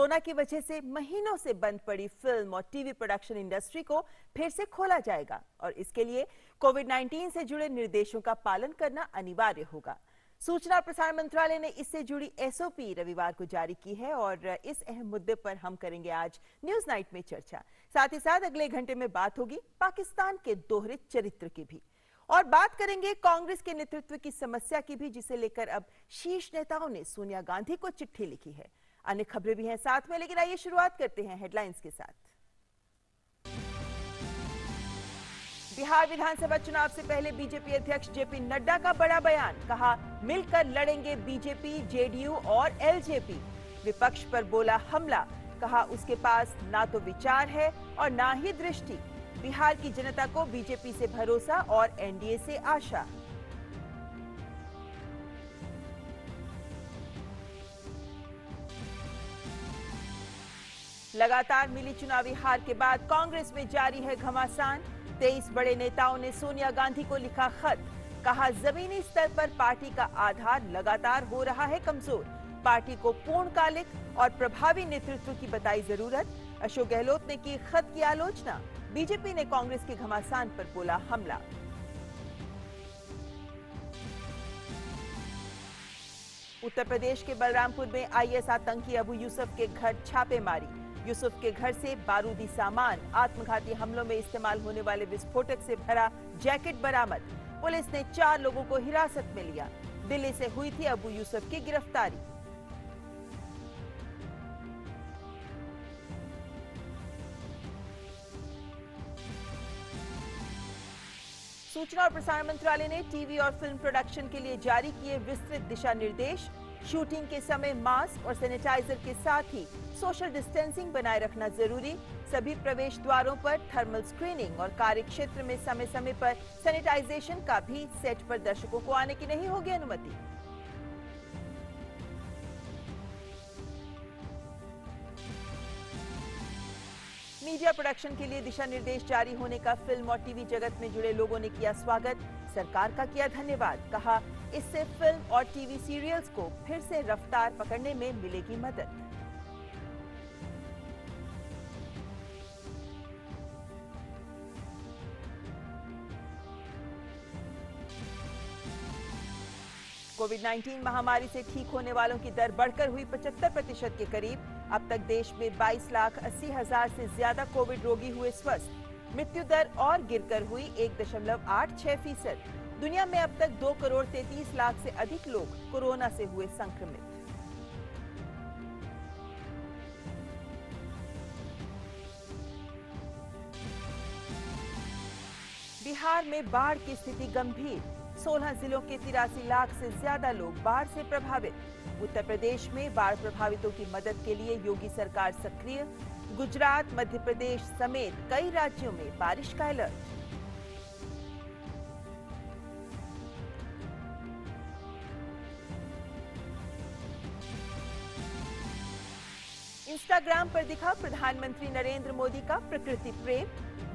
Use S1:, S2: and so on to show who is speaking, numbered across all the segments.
S1: Corona की वजह से महीनों से बंद पड़ी फिल्म और टीवी प्रोडक्शन इंडस्ट्री को फिर से खोला जाएगा और इसके लिए कोविड-19 से जुड़े निर्देशों का पालन करना अनिवार्य होगा। सूचना और प्रसारण मंत्रालय ने इससे जुड़ी एसओपी रविवार को जारी की है और इस अहम मुद्दे पर हम करेंगे आज न्यूज नाइट में चर्चा। साथ ही साथ अगले घंटे में बात होगी पाकिस्तान के दोहरे चरित्र की भी और बात करेंगे कांग्रेस के नेतृत्व की समस्या की भी, जिसे लेकर अब शीर्ष नेताओं ने सोनिया गांधी को चिट्ठी लिखी है। अन्य खबरें भी हैं साथ में, लेकिन आइए शुरुआत करते हैं हेडलाइंस के साथ। बिहार विधानसभा चुनाव से पहले बीजेपी अध्यक्ष जेपी नड्डा का बड़ा बयान, कहा मिलकर लड़ेंगे बीजेपी, जेडीयू और एलजेपी। विपक्ष पर बोला हमला, कहा उसके पास ना तो विचार है और ना ही दृष्टि। बिहार की जनता को बीजेपी से भरोसा और एनडीए से आशा। लगातार मिली चुनावी हार के बाद कांग्रेस में जारी है घमासान। 23 बड़े नेताओं ने सोनिया गांधी को लिखा खत, कहा जमीनी स्तर पर पार्टी का आधार लगातार हो रहा है कमजोर। पार्टी को पूर्णकालिक और प्रभावी नेतृत्व की बताई जरूरत। अशोक गहलोत ने की खत की आलोचना। बीजेपी ने कांग्रेस के घमासान पर बोला हमला। उत्तर प्रदेश के बलरामपुर में आईएस आतंकी अबू यूसुफ के घर छापेमारी। यूसुफ के घर से बारूदी सामान, आत्मघाती हमलों में इस्तेमाल होने वाले विस्फोटक से भरा जैकेट बरामद। पुलिस ने 4 लोगों को हिरासत में लिया। दिल्ली से हुई थी अबू यूसुफ की गिरफ्तारी। सूचना और प्रसारण मंत्रालय ने टीवी और फिल्म प्रोडक्शन के लिए जारी किए विस्तृत दिशा निर्देश। शूटिंग के समय मास्क और सैनिटाइजर के साथ ही सोशल डिस्टेंसिंग बनाए रखना जरूरी। सभी प्रवेश द्वारों पर थर्मल स्क्रीनिंग और कार्य क्षेत्र में समय समय पर सैनिटाइजेशन का भी सेट पर दर्शकों को आने की नहीं होगी अनुमति। मीडिया प्रोडक्शन के लिए दिशा निर्देश जारी होने का फिल्म और टीवी जगत में जुड़े लोगों ने किया स्वागत। सरकार का किया धन्यवाद, कहा इससे फिल्म और टीवी सीरियल्स को फिर से रफ्तार पकड़ने में मिलेगी मदद। कोविड-19 महामारी से ठीक होने वालों की दर बढ़कर हुई 75% के करीब। अब तक देश में 22,80,000 से ज्यादा कोविड रोगी हुए स्वस्थ। मृत्यु दर और गिरकर हुई 1.86%। दुनिया में अब तक 2 करोड़ 33 लाख से अधिक लोग कोरोना से हुए संक्रमित। बिहार में बाढ़ की स्थिति गंभीर। 16 जिलों के 83 लाख से ज्यादा लोग बाढ़ से प्रभावित। उत्तर प्रदेश में बाढ़ प्रभावितों की मदद के लिए योगी सरकार सक्रिय। गुजरात, मध्य प्रदेश समेत कई राज्यों में बारिश का अलर्ट। इंस्टाग्राम पर दिखा प्रधानमंत्री नरेंद्र मोदी का प्रकृति प्रेम।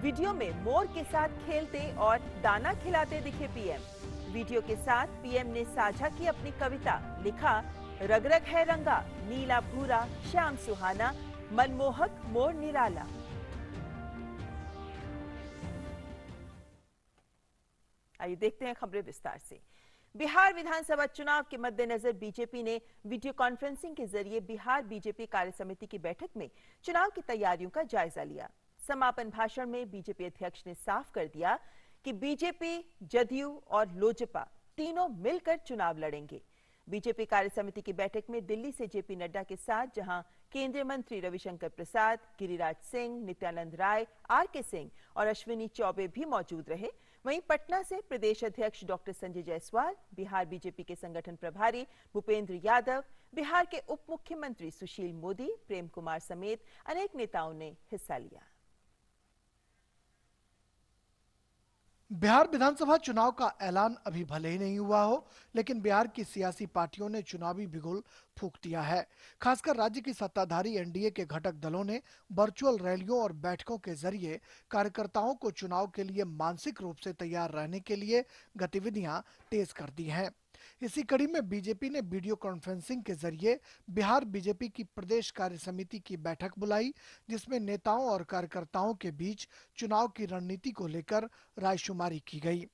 S1: वीडियो में मोर के साथ खेलते और दाना खिलाते दिखे पीएम। वीडियो के साथ पीएम ने साझा की अपनी कविता, लिखा रग रग है रंगा, नीला भूरा श्याम सुहाना, मनमोहक मोर निराला। आइए देखते हैं खबरें विस्तार से। बिहार विधानसभा चुनाव के मद्देनजर बीजेपी ने वीडियो कॉन्फ्रेंसिंग के जरिए बिहार बीजेपी कार्य समिति की बैठक में चुनाव की तैयारियों का जायजा लिया। समापन भाषण में बीजेपी अध्यक्ष ने साफ कर दिया कि बीजेपी, जदयू और लोजपा तीनों मिलकर चुनाव लड़ेंगे। बीजेपी कार्य समिति की बैठक में दिल्ली से जेपी नड्डा के साथ जहां केंद्रीय मंत्री रविशंकर प्रसाद, गिरिराज सिंह, नित्यानंद राय, आरके सिंह और अश्विनी चौबे भी मौजूद रहे, वहीं पटना से प्रदेश अध्यक्ष डॉक्टर संजय जायसवाल, बिहार बीजेपी के संगठन प्रभारी भूपेंद्र यादव, बिहार के उप मुख्यमंत्री सुशील मोदी, प्रेम कुमार समेत अनेक नेताओं ने हिस्सा लिया।
S2: बिहार विधानसभा चुनाव का ऐलान अभी भले ही नहीं हुआ हो, लेकिन बिहार की सियासी पार्टियों ने चुनावी बिगुल फूंक दिया है। खासकर राज्य की सत्ताधारी एनडीए के घटक दलों ने वर्चुअल रैलियों और बैठकों के जरिए कार्यकर्ताओं को चुनाव के लिए मानसिक रूप से तैयार रहने के लिए गतिविधियां तेज कर दी हैं। इसी कड़ी में बीजेपी ने वीडियो कॉन्फ्रेंसिंग के जरिए बिहार बीजेपी की प्रदेश कार्य समिति की बैठक बुलाई, जिसमें नेताओं और कार्यकर्ताओं के बीच चुनाव की रणनीति को लेकर रायशुमारी की गई।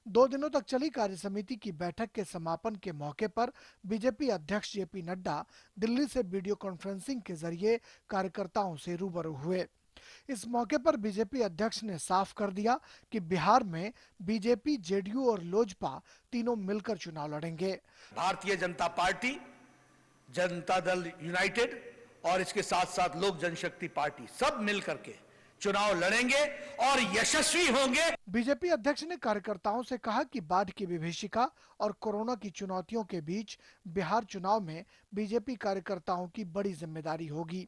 S2: 2 दिनों तक चली कार्य समिति की बैठक के समापन के मौके पर बीजेपी अध्यक्ष जेपी नड्डा दिल्ली से वीडियो कॉन्फ्रेंसिंग के जरिए कार्यकर्ताओं से रूबरू हुए। इस मौके पर बीजेपी अध्यक्ष ने साफ कर दिया कि बिहार में बीजेपी, जेडीयू और लोजपा तीनों मिलकर चुनाव लड़ेंगे।
S3: भारतीय जनता पार्टी, जनता दल यूनाइटेड और इसके साथ साथ लोक जनशक्ति पार्टी सब मिलकर के चुनाव लड़ेंगे और यशस्वी होंगे।
S2: बीजेपी अध्यक्ष ने कार्यकर्ताओं से कहा कि बाढ़ की विभीषिका और कोरोना की चुनौतियों के बीच बिहार चुनाव में बीजेपी कार्यकर्ताओं की बड़ी जिम्मेदारी होगी।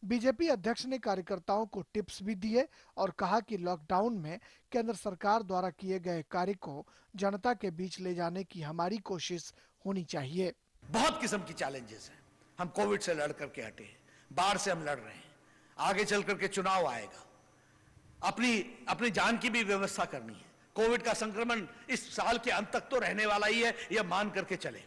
S2: बीजेपी अध्यक्ष ने कार्यकर्ताओं को टिप्स भी दिए और कहा कि लॉकडाउन में केंद्र सरकार द्वारा किए गए कार्य को जनता के बीच ले जाने की हमारी कोशिश होनी चाहिए।
S3: बहुत किस्म की चैलेंजेस हैं। हम कोविड से लड़ करके हटे हैं, बाढ़ से हम लड़ रहे हैं, आगे चल करके चुनाव आएगा, अपनी जान की भी व्यवस्था करनी है। कोविड का संक्रमण इस साल के अंत तक तो रहने वाला ही है, यह मान करके चले।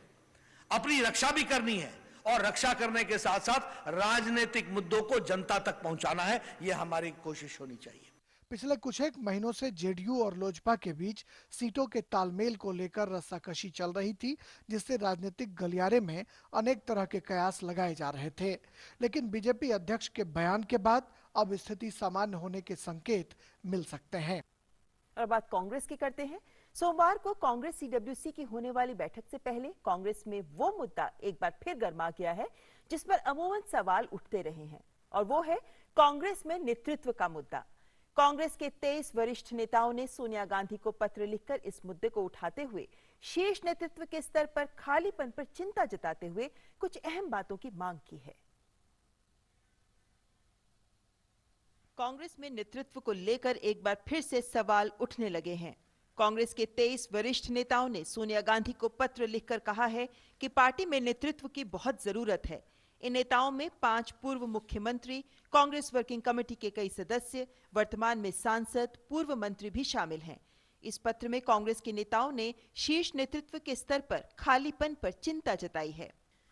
S3: अपनी रक्षा भी करनी है और रक्षा करने के साथ साथ राजनीतिक मुद्दों को जनता तक पहुंचाना है, यह हमारी कोशिश होनी चाहिए।
S2: पिछले कुछ एक महीनों से जेडीयू और लोजपा के बीच सीटों के तालमेल को लेकर रस्साकशी चल रही थी, जिससे राजनीतिक गलियारे में अनेक तरह के कयास लगाए जा रहे थे। लेकिन बीजेपी अध्यक्ष के बयान के बाद अब स्थिति सामान्य होने के संकेत मिल सकते हैं।
S1: और बात कांग्रेस की करते हैं। सोमवार को कांग्रेस सीडब्ल्यूसी की होने वाली बैठक से पहले कांग्रेस में वो मुद्दा एक बार फिर गर्मा गया है जिस पर अमूमन सवाल उठते रहे हैं, और वो है कांग्रेस में नेतृत्व का मुद्दा। कांग्रेस के 23 वरिष्ठ नेताओं ने सोनिया गांधी को पत्र लिखकर इस मुद्दे को उठाते हुए शीर्ष नेतृत्व के स्तर पर खालीपन पर चिंता जताते हुए कुछ अहम बातों की मांग की है। कांग्रेस में नेतृत्व को लेकर एक बार फिर से सवाल उठने लगे हैं। कांग्रेस के 23 वरिष्ठ नेताओं ने सोनिया गांधी को पत्र लिखकर कहा है कि पार्टी में नेतृत्व की बहुत जरूरत है। इन नेताओं में 5 पूर्व मुख्यमंत्री, कांग्रेस वर्किंग कमेटी के कई सदस्य, वर्तमान में सांसद, पूर्व मंत्री भी शामिल हैं। इस पत्र में कांग्रेस के नेताओं ने शीर्ष नेतृत्व के स्तर पर खालीपन पर चिंता जताई है।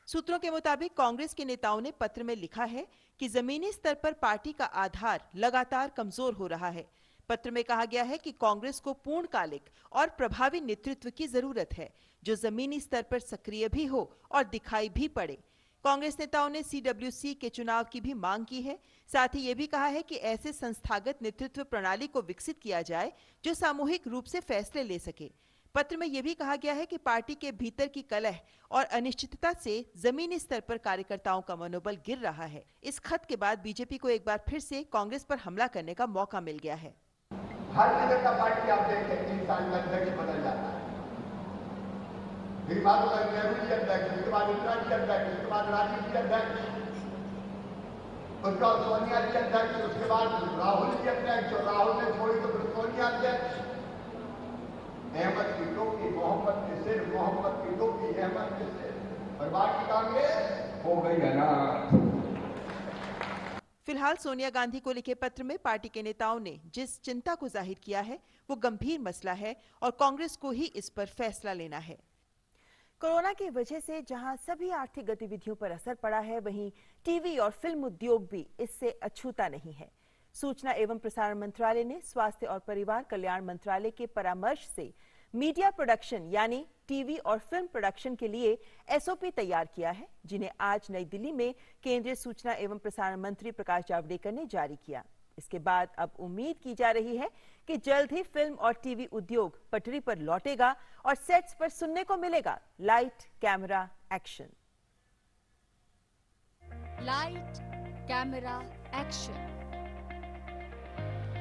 S1: सूत्रों के मुताबिक कांग्रेस के नेताओं ने पत्र में लिखा है कि जमीनी स्तर पर पार्टी का आधार लगातार कमजोर हो रहा है। पत्र में कहा गया है कि कांग्रेस को पूर्णकालिक और प्रभावी नेतृत्व की जरूरत है, जो जमीनी स्तर पर सक्रिय भी हो और दिखाई भी पड़े। कांग्रेस नेताओं ने सीडब्ल्यूसी के चुनाव की भी मांग की है। साथ ही ये भी कहा है कि ऐसे संस्थागत नेतृत्व प्रणाली को विकसित किया जाए जो सामूहिक रूप से फैसले ले सके। पत्र में यह भी कहा गया है कि पार्टी के भीतर की कलह और अनिश्चितता से जमीनी स्तर पर कार्यकर्ताओं का मनोबल गिर रहा है। इस खत के बाद बीजेपी को एक बार फिर से कांग्रेस पर हमला करने का मौका मिल गया है।
S4: भारतीय जनता पार्टी आप देखते हैं 3 साल में अध्यक्ष बदल जाता है, फिर बाद में नेहरू जी अध्यक्ष, उसके बाद इंदिरा जी अध्यक्ष, उसके बाद राजीव जी अध्यक्ष, उसके बाद सोनिया जी अध्यक्ष, उसके बाद राहुल जी अध्यक्ष, और राहुल ने छोड़ी तो फिर सोनिया अध्यक्ष। अहमद की टोपी, मोहम्मद के सिर, मोहम्मद की टोपी, अहमद के सिर, और बाकी कांग्रेस हो गई अनाथ।
S1: फिलहाल सोनिया गांधी को लिखे पत्र में पार्टी के नेताओं ने जिस चिंता को जाहिर किया है वो गंभीर मसला है और कांग्रेस को ही इस पर फैसला लेना है। कोरोना की वजह से जहां सभी आर्थिक गतिविधियों पर असर पड़ा है, वहीं टीवी और फिल्म उद्योग भी इससे अछूता नहीं है। सूचना एवं प्रसारण मंत्रालय ने स्वास्थ्य और परिवार कल्याण मंत्रालय के परामर्श से मीडिया प्रोडक्शन यानी टीवी और फिल्म प्रोडक्शन के लिए एसओपी तैयार किया है, जिन्हें आज नई दिल्ली में केंद्रीय सूचना एवं प्रसारण मंत्री प्रकाश जावड़ेकर ने जारी किया। इसके बाद अब उम्मीद की जा रही है कि जल्द ही फिल्म और टीवी उद्योग पटरी पर लौटेगा और सेट्स पर सुनने को मिलेगा light, camera, action.
S5: Light, camera, action.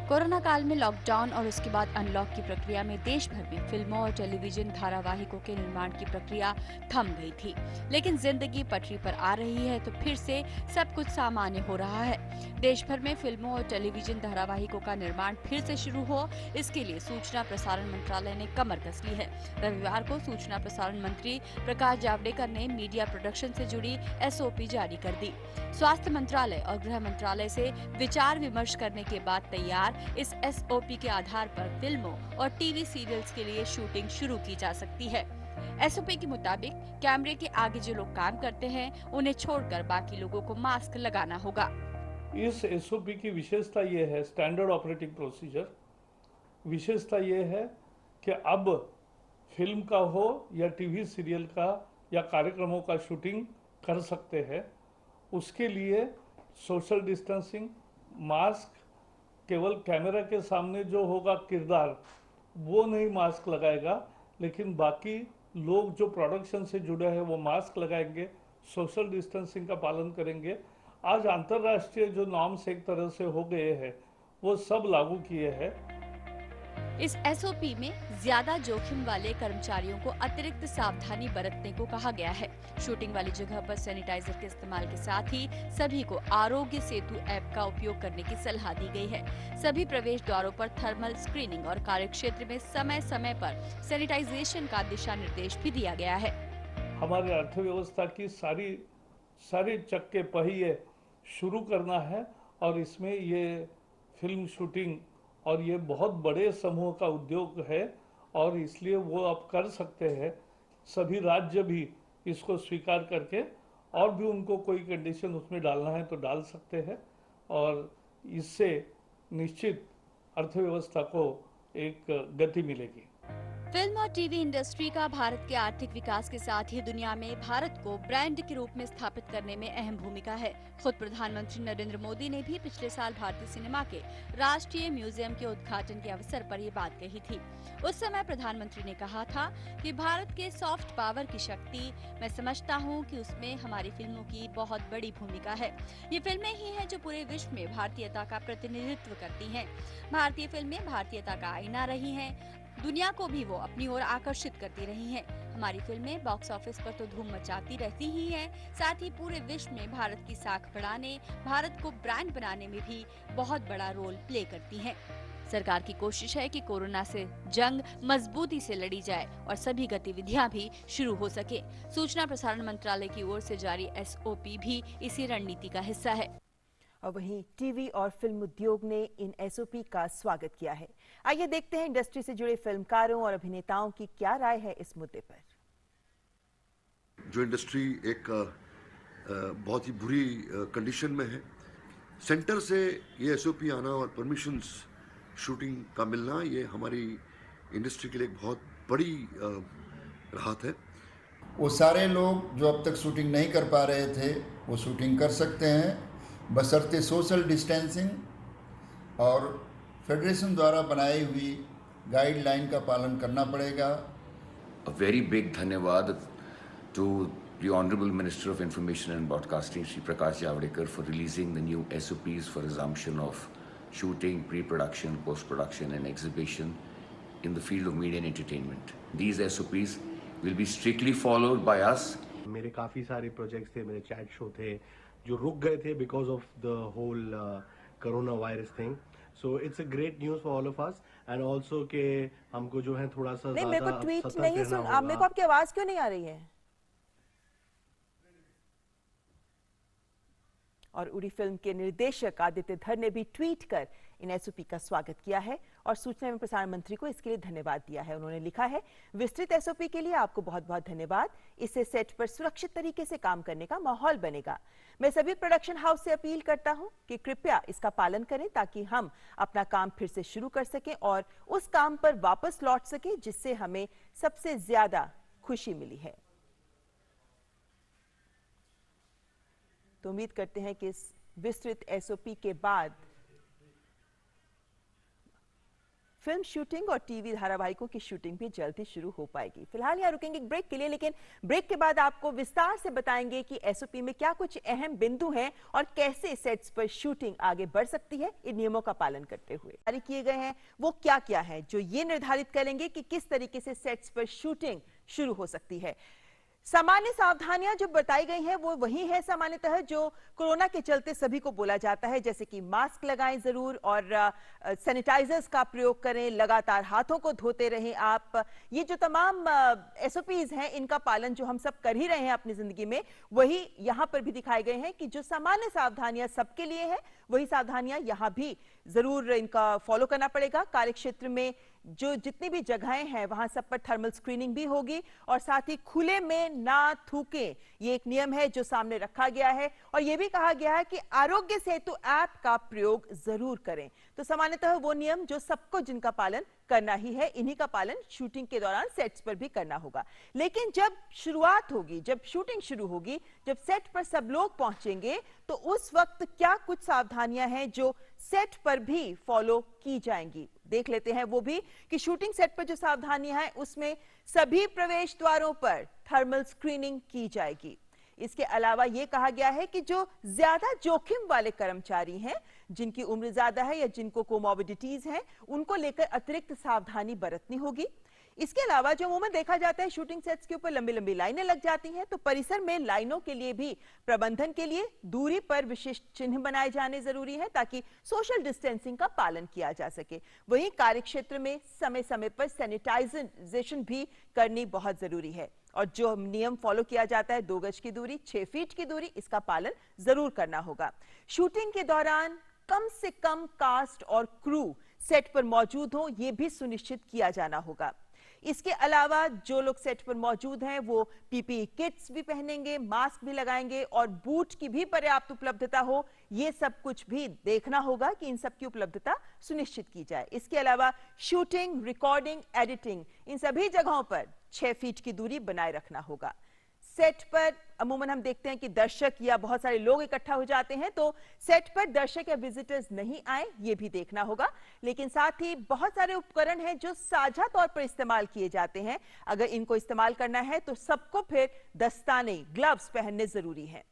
S5: Corona काल में लॉकडाउन और उसके बाद अनलॉक की प्रक्रिया में देश भर में फिल्मों और टेलीविजन धारावाहिकों के निर्माण की प्रक्रिया थम गई थी, लेकिन जिंदगी पटरी पर आ रही है तो फिर से सब कुछ सामान्य हो रहा है। देश भर में फिल्मों और टेलीविजन धारावाहिकों का निर्माण फिर से शुरू हो, इसके लिए सूचना प्रसारण मंत्रालय ने कमर कस ली है। रविवार को सूचना प्रसारण मंत्री प्रकाश जावड़ेकर ने मीडिया प्रोडक्शन से जुड़ी एसओपी जारी कर दी। स्वास्थ्य मंत्रालय और गृह मंत्रालय से विचार विमर्श करने के बाद तैयार इस एसओपी के आधार पर फिल्मों और टीवी सीरियल्स के लिए शूटिंग शुरू की जा सकती है। एसओपी के मुताबिक कैमरे के आगे जो लोग काम करते हैं उन्हें छोड़कर बाकी लोगों को मास्क लगाना होगा।
S6: इस एसओपी की विशेषता ये है, स्टैंडर्ड ऑपरेटिंग प्रोसीजर, विशेषता ये है कि अब फिल्म का हो या टीवी सीरियल का या कार्यक्रमों का शूटिंग कर सकते हैं। उसके लिए सोशल डिस्टेंसिंग, मास्क, केवल कैमरा के सामने जो होगा किरदार वो नहीं मास्क लगाएगा, लेकिन बाकी लोग जो प्रोडक्शन से जुड़े हैं वो मास्क लगाएंगे, सोशल डिस्टेंसिंग का पालन करेंगे। आज अंतर्राष्ट्रीय जो नॉर्म्स एक तरह से हो गए हैं वो सब लागू किए हैं।
S5: इस एसओपी में ज्यादा जोखिम वाले कर्मचारियों को अतिरिक्त सावधानी बरतने को कहा गया है। शूटिंग वाली जगह पर सैनिटाइजर के इस्तेमाल के साथ ही सभी को आरोग्य सेतु ऐप का उपयोग करने की सलाह दी गई है। सभी प्रवेश द्वारों पर थर्मल स्क्रीनिंग और कार्यक्षेत्र में समय समय पर सैनिटाइजेशन का दिशा निर्देश भी दिया गया है।
S6: हमारे अर्थव्यवस्था की सारी चक्के पहिए शुरू करना है और इसमें ये फिल्म शूटिंग और ये बहुत बड़े समूह का उद्योग है और इसलिए वो अब कर सकते हैं। सभी राज्य भी इसको स्वीकार करके और भी उनको कोई कंडीशन उसमें डालना है तो डाल सकते हैं और इससे निश्चित अर्थव्यवस्था को एक गति मिलेगी।
S5: फिल्म और टीवी इंडस्ट्री का भारत के आर्थिक विकास के साथ ही दुनिया में भारत को ब्रांड के रूप में स्थापित करने में अहम भूमिका है। खुद प्रधानमंत्री नरेंद्र मोदी ने भी पिछले साल भारतीय सिनेमा के राष्ट्रीय म्यूजियम के उद्घाटन के अवसर पर ये बात कही थी। उस समय प्रधानमंत्री ने कहा था कि भारत के सॉफ्ट पावर की शक्ति, मैं समझता हूँ कि उसमें हमारी फिल्मों की बहुत बड़ी भूमिका है। ये फिल्में ही हैं जो पूरे विश्व में भारतीयता का प्रतिनिधित्व करती हैं। भारतीय फिल्में भारतीयता का आईना रही हैं, दुनिया को भी वो अपनी ओर आकर्षित करती रही हैं। हमारी फिल्में बॉक्स ऑफिस पर तो धूम मचाती रहती ही हैं, साथ ही पूरे विश्व में भारत की साख बढ़ाने, भारत को ब्रांड बनाने में भी बहुत बड़ा रोल प्ले करती हैं। सरकार की कोशिश है कि कोरोना से जंग मजबूती से लड़ी जाए और सभी गतिविधियां भी शुरू हो सके। सूचना प्रसारण मंत्रालय की ओर से जारी एसओपी भी इसी रणनीति का हिस्सा है।
S1: और वहीं टीवी और फिल्म उद्योग ने इन एसओपी का स्वागत किया है। आइए देखते हैं इंडस्ट्री से जुड़े फिल्मकारों और अभिनेताओं की क्या राय है इस मुद्दे पर।
S7: जो इंडस्ट्री एक बहुत ही बुरी कंडीशन में है, सेंटर से ये एसओपी आना और परमिशंस शूटिंग का मिलना, ये हमारी इंडस्ट्री के लिए एक बहुत बड़ी राहत है।
S8: वो सारे लोग जो अब तक शूटिंग नहीं कर पा रहे थे वो शूटिंग कर सकते हैं, बशर्ते सोशल डिस्टेंसिंग और फेडरेशन द्वारा बनाई हुई गाइडलाइन का पालन करना पड़ेगा।
S9: A very big धन्यवाद to the Honorable Minister of Information and Broadcasting, Shri Prakash Javadekar, for releasing the new SOPs for resumption of shooting, pre-production, post-production and exhibition in the field of media and entertainment. These SOPs will be strictly followed by us.
S10: मेरे काफ़ी सारे projects थे, मेरे chat show थे जो रुक गए थे because of the whole corona virus thing. So it's a great news for all of us and also के हमको जो है थोड़ा सा
S1: नहीं, मेरे को ट्वीट नहीं सुन, आप मेरे को आपकी आवाज क्यों नहीं आ रही है? और उड़ी फिल्म के निर्देशक आदित्य धर ने भी ट्वीट कर इन एसओपी का स्वागत किया है और सूचना एवं प्रसारण मंत्री को इसके लिए धन्यवाद दिया है। उन्होंने लिखा है, विस्तृत एसओपी के लिए आपको बहुत बहुत धन्यवाद। इससे सेट पर सुरक्षित तरीके से काम करने का माहौल बनेगा। मैं सभी प्रोडक्शन हाउस से अपील करता हूं कि कृपया इसका पालन करें ताकि हम अपना काम फिर से शुरू कर सकें और उस काम पर वापस लौट सकें जिससे हमें सबसे ज्यादा खुशी मिली है। तो उम्मीद करते हैं कि इस विस्तृत एसओपी के बाद फिल्म शूटिंग और टीवी धारावाहिकों की शूटिंग भी जल्द ही शुरू हो पाएगी। फिलहाल यहाँ रुकेंगे एक ब्रेक के लिए, लेकिन ब्रेक के बाद आपको विस्तार से बताएंगे कि एसओपी में क्या कुछ अहम बिंदु हैं और कैसे सेट्स पर शूटिंग आगे बढ़ सकती है इन नियमों का पालन करते हुए। जारी किए गए हैं वो क्या क्या है जो ये निर्धारित करेंगे कि किस तरीके से सेट्स पर शूटिंग शुरू हो सकती है। सामान्य सावधानियां जो बताई गई हैं वो वही है सामान्यतः जो कोरोना के चलते सभी को बोला जाता है, जैसे कि मास्क लगाएं जरूर और सैनिटाइजर्स का प्रयोग करें, लगातार हाथों को धोते रहें आप। ये जो तमाम एसओपीज हैं इनका पालन जो हम सब कर ही रहे हैं अपनी जिंदगी में, वही यहाँ पर भी दिखाए गए हैं कि जो सामान्य सावधानियां सबके लिए है वही सावधानियां यहाँ भी जरूर इनका फॉलो करना पड़ेगा। कार्यक्षेत्र में जो जितनी भी जगहें हैं वहां सब पर थर्मल स्क्रीनिंग भी होगी और साथ ही खुले में ना थूकें, ये एक नियम है जो सामने रखा गया है। और ये भी कहा गया है कि आरोग्य सेतु ऐप का प्रयोग जरूर करें। तो सामान्यतः वो नियम जो सबको जिनका पालन करना ही है, इन्हीं का पालन शूटिंग के दौरान सेट्स पर भी करना होगा। लेकिन जब शुरुआत होगी, जब शूटिंग शुरू होगी, जब सेट पर सब लोग पहुंचेंगे, तो उस वक्त क्या कुछ सावधानियां हैं जो सेट पर भी फॉलो की जाएंगी, देख लेते हैं वो भी कि शूटिंग सेट पर जो सावधानियां हैं उसमें सभी प्रवेश द्वारों पर थर्मल स्क्रीनिंग की जाएगी। इसके अलावा यह कहा गया है कि जो ज्यादा जोखिम वाले कर्मचारी हैं, जिनकी उम्र ज्यादा है या जिनको कोमोर्बिडिटीज हैं, उनको लेकर अतिरिक्त सावधानी बरतनी होगी। इसके अलावा जो अमूमन देखा जाता है शूटिंग सेट्स के ऊपर लंबी लंबी लाइनें लग जाती हैं, तो परिसर में लाइनों के लिए भी प्रबंधन के लिए दूरी पर विशिष्ट चिन्ह बनाए जाने जरूरी है ताकि सोशल डिस्टेंसिंग का पालन किया जा सके। वहीं कार्यक्षेत्र में समय समय पर सैनिटाइजेशन भी करनी बहुत जरूरी है और जो नियम फॉलो किया जाता है 2 गज की दूरी, 6 फीट की दूरी, इसका पालन जरूर करना होगा। शूटिंग के दौरान कम से कम कास्ट और क्रू सेट पर मौजूद हो, यह भी सुनिश्चित किया जाना होगा। इसके अलावा जो लोग सेट पर मौजूद हैं वो पीपीई किट्स भी पहनेंगे, मास्क भी लगाएंगे और बूट की भी पर्याप्त उपलब्धता हो, ये सब कुछ भी देखना होगा कि इन सब की उपलब्धता सुनिश्चित की जाए। इसके अलावा शूटिंग, रिकॉर्डिंग, एडिटिंग, इन सभी जगहों पर 6 फीट की दूरी बनाए रखना होगा। सेट पर अमूमन हम देखते हैं कि दर्शक या बहुत सारे लोग इकट्ठा हो जाते हैं, तो सेट पर दर्शक या विजिटर्स नहीं आए, ये भी देखना होगा। लेकिन साथ ही बहुत सारे उपकरण हैं जो साझा तौर पर इस्तेमाल किए जाते हैं, अगर इनको इस्तेमाल करना है तो सबको फिर दस्ताने, ग्लव्स पहनने जरूरी है।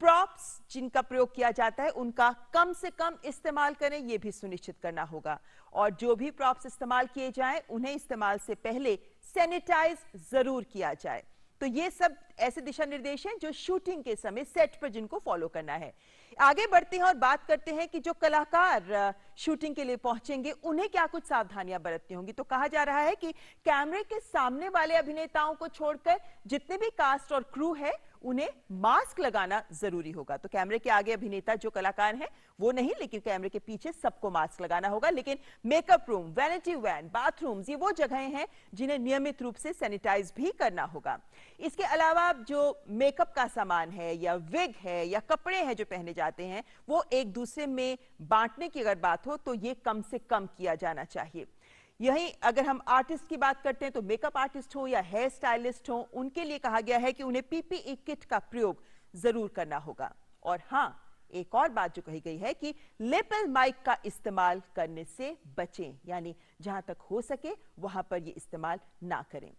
S1: प्रॉप्स जिनका प्रयोग किया जाता है उनका कम से कम इस्तेमाल करें, यह भी सुनिश्चित करना होगा। और जो भी प्रॉप्स इस्तेमाल किए जाएं उन्हें इस्तेमाल से पहले सैनिटाइज जरूर किया जाए। तो ये सब ऐसे दिशा निर्देश हैं जो शूटिंग के समय सेट पर जिनको फॉलो करना है। आगे बढ़ते हैं और बात करते हैं कि जो कलाकार शूटिंग के लिए पहुंचेंगे उन्हें क्या कुछ सावधानियां बरतनी होंगी। तो कहा जा रहा है कि कैमरे के सामने वाले अभिनेताओं को छोड़कर जितने भी कास्ट और क्रू है उन्हें मास्क लगाना जरूरी होगा। तो कैमरे के आगे अभिनेता जो कलाकार हैं वो नहीं, लेकिन कैमरे के पीछे सबको मास्क लगाना होगा। लेकिन makeup room, vanity van, bathrooms, ये वो जगहें हैं जिन्हें नियमित रूप से सैनिटाइज भी करना होगा। इसके अलावा जो मेकअप का सामान है या विग है या कपड़े हैं जो पहने जाते हैं वो एक दूसरे में बांटने की अगर बात हो तो ये कम से कम किया जाना चाहिए। यही अगर हम आर्टिस्ट की बात करते हैं तो मेकअप आर्टिस्ट हो या हेयर स्टाइलिस्ट हो, उनके लिए कहा गया है कि उन्हें पीपीई किट का प्रयोग जरूर करना होगा। और हाँ, एक और बात जो कही गई है कि लेपल माइक का इस्तेमाल करने से बचें, यानी जहां तक हो सके वहां पर यह इस्तेमाल ना करें।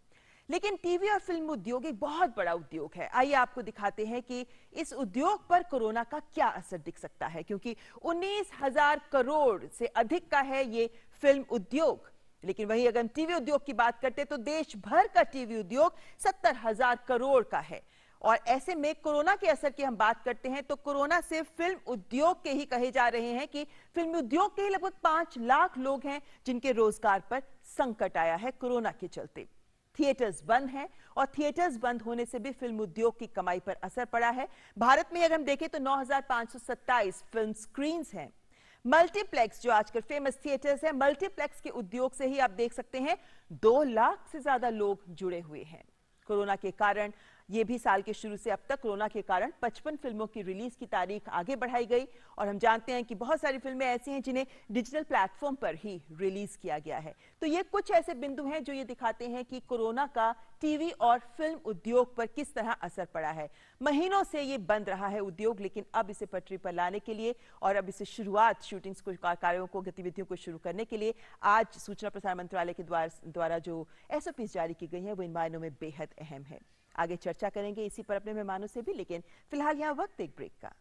S1: लेकिन टीवी और फिल्म उद्योग एक बहुत बड़ा उद्योग है। आइए आपको दिखाते हैं कि इस उद्योग पर कोरोना का क्या असर दिख सकता है, क्योंकि 19,000 करोड़ से अधिक का है ये फिल्म उद्योग। लेकिन वहीं अगर हम टीवी उद्योग की बात करते हैं तो देश भर का टीवी उद्योग 70,000 करोड़ का है। और ऐसे में कोरोना के असर की हम बात करते हैं तो कोरोना से फिल्म उद्योग के ही कहे जा रहे हैं कि फिल्म उद्योग के ही लगभग 5 लाख लोग हैं जिनके रोजगार पर संकट आया है कोरोना के चलते। थिएटर्स बंद हैं और थिएटर्स बंद होने से भी फिल्म उद्योग की कमाई पर असर पड़ा है। भारत में अगर हम देखें तो 9,527 फिल्म स्क्रीन्स हैं। मल्टीप्लेक्स जो आजकल फेमस थिएटर्स हैं, मल्टीप्लेक्स के उद्योग से ही आप देख सकते हैं 2 लाख से ज्यादा लोग जुड़े हुए हैं। कोरोना के कारण ये भी साल के शुरू से अब तक कोरोना के कारण 55 फिल्मों की रिलीज की तारीख आगे बढ़ाई गई और हम जानते हैं कि बहुत सारी फिल्में ऐसी हैं जिन्हें डिजिटल प्लेटफॉर्म पर ही रिलीज किया गया है। तो ये कुछ ऐसे बिंदु हैं जो ये दिखाते हैं कि कोरोना का टीवी और फिल्म उद्योग पर किस तरह असर पड़ा है। महीनों से ये बंद रहा है उद्योग, लेकिन अब इसे पटरी पर लाने के लिए और अब इसे शुरुआत शूटिंग्स को, कार्यों को, गतिविधियों को शुरू करने के लिए आज सूचना प्रसारण मंत्रालय के द्वारा जो SOPs जारी की गई हैं वो इन मायनों में बेहद अहम है। आगे चर्चा करेंगे इसी पर अपने मेहमानों से भी, लेकिन फिलहाल यहाँ वक्त एक ब्रेक का।